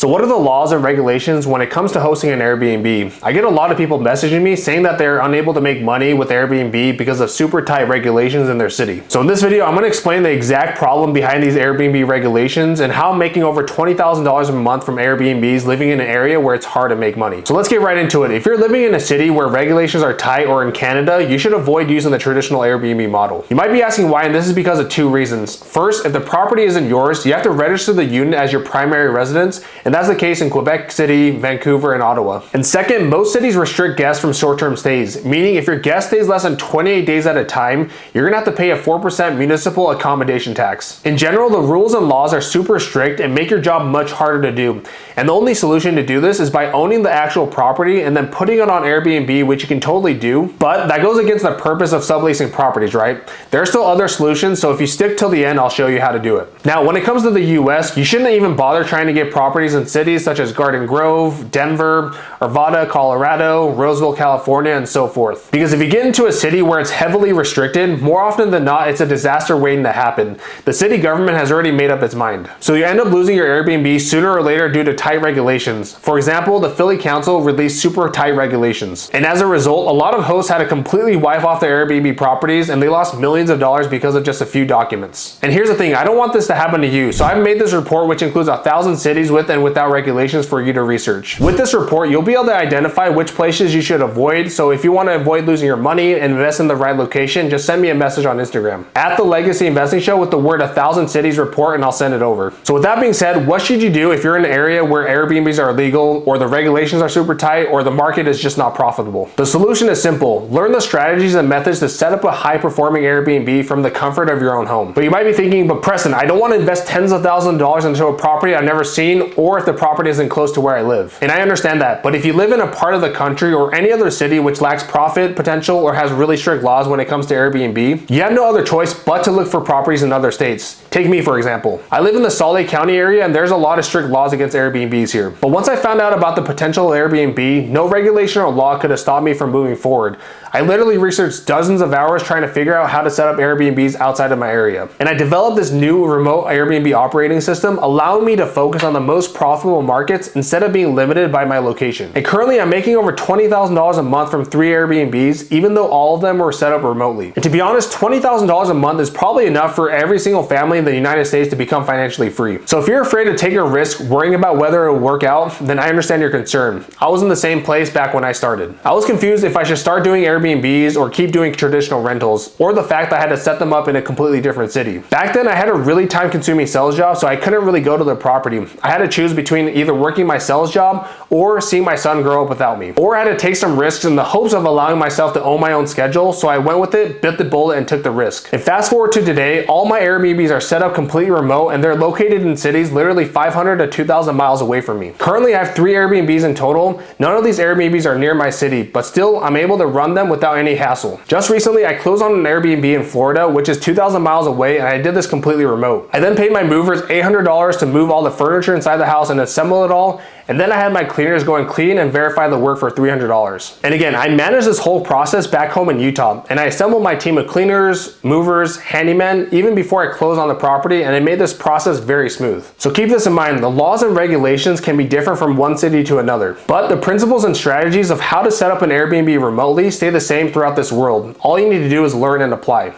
So what are the laws and regulations when it comes to hosting an Airbnb? I get a lot of people messaging me saying that they're unable to make money with Airbnb because of super tight regulations in their city. So in this video, I'm going to explain the exact problem behind these Airbnb regulations and how I'm making over $20,000 a month from Airbnbs living in an area where it's hard to make money. So let's get right into it. If you're living in a city where regulations are tight or in Canada, you should avoid using the traditional Airbnb model. You might be asking why, and this is because of two reasons. First, if the property isn't yours, you have to register the unit as your primary residence, and that's the case in Quebec City, Vancouver, and Ottawa. And second, most cities restrict guests from short-term stays, meaning if your guest stays less than 28 days at a time, you're gonna have to pay a 4% municipal accommodation tax. In general, the rules and laws are super strict and make your job much harder to do. And the only solution to do this is by owning the actual property and then putting it on Airbnb, which you can totally do, but that goes against the purpose of subleasing properties, right? There are still other solutions, so if you stick till the end, I'll show you how to do it. Now, when it comes to the US, you shouldn't even bother trying to get properties in cities such as Garden Grove, Denver, Arvada, Colorado, Roseville, California, and so forth. Because if you get into a city where it's heavily restricted, more often than not, it's a disaster waiting to happen. The city government has already made up its mind. So you end up losing your Airbnb sooner or later due to tight regulations. For example, the Philly Council released super tight regulations. And as a result, a lot of hosts had to completely wipe off their Airbnb properties and they lost millions of dollars because of just a few documents. And here's the thing, I don't want this to happen to you. So I've made this report, which includes 1,000 cities with and without regulations for you to research. With this report, you'll be able to identify which places you should avoid. So if you want to avoid losing your money and invest in the right location, just send me a message on Instagram at the Legacy Investing Show with the word 1,000 cities report, and I'll send it over. So with that being said, what should you do if you're in an area where Airbnbs are illegal, or the regulations are super tight, or the market is just not profitable? The solution is simple. Learn the strategies and methods to set up a high-performing Airbnb from the comfort of your own home. But you might be thinking, but Preston, I don't want to invest tens of thousands of dollars into a property I've never seen, or if the property isn't close to where I live. And I understand that, but if you live in a part of the country or any other city which lacks profit potential or has really strict laws when it comes to Airbnb, you have no other choice but to look for properties in other states. Take me, for example. I live in the Salt Lake County area and there's a lot of strict laws against Airbnbs here. But once I found out about the potential of Airbnb, no regulation or law could have stopped me from moving forward. I literally researched dozens of hours trying to figure out how to set up Airbnbs outside of my area. And I developed this new remote Airbnb operating system, allowing me to focus on the most profitable markets instead of being limited by my location. And currently I'm making over $20,000 a month from 3 Airbnbs, even though all of them were set up remotely. And to be honest, $20,000 a month is probably enough for every single family in the United States to become financially free. So if you're afraid to take a risk worrying about whether it will work out, then I understand your concern. I was in the same place back when I started. I was confused if I should start doing Airbnbs or keep doing traditional rentals, or the fact that I had to set them up in a completely different city. Back then I had a really time-consuming sales job, so I couldn't really go to the property. I had to choose between either working my sales job or seeing my son grow up without me. Or I had to take some risks in the hopes of allowing myself to own my own schedule, so I went with it, bit the bullet, and took the risk. And fast forward to today, all my Airbnbs are set up completely remote and they're located in cities literally 500 to 2,000 miles away from me. Currently I have 3 Airbnbs in total. None of these Airbnbs are near my city, but still I'm able to run them without any hassle. Just recently I closed on an Airbnb in Florida, which is 2,000 miles away, and I did this completely remote. I then paid my movers $800 to move all the furniture inside the house and assemble it all, and then I had my cleaners go and clean and verify the work for $300. And again, I managed this whole process back home in Utah, and I assembled my team of cleaners, movers, handymen, even before I closed on the property, and it made this process very smooth. So keep this in mind, the laws and regulations can be different from one city to another, but the principles and strategies of how to set up an Airbnb remotely stay the same throughout this world. All you need to do is learn and apply.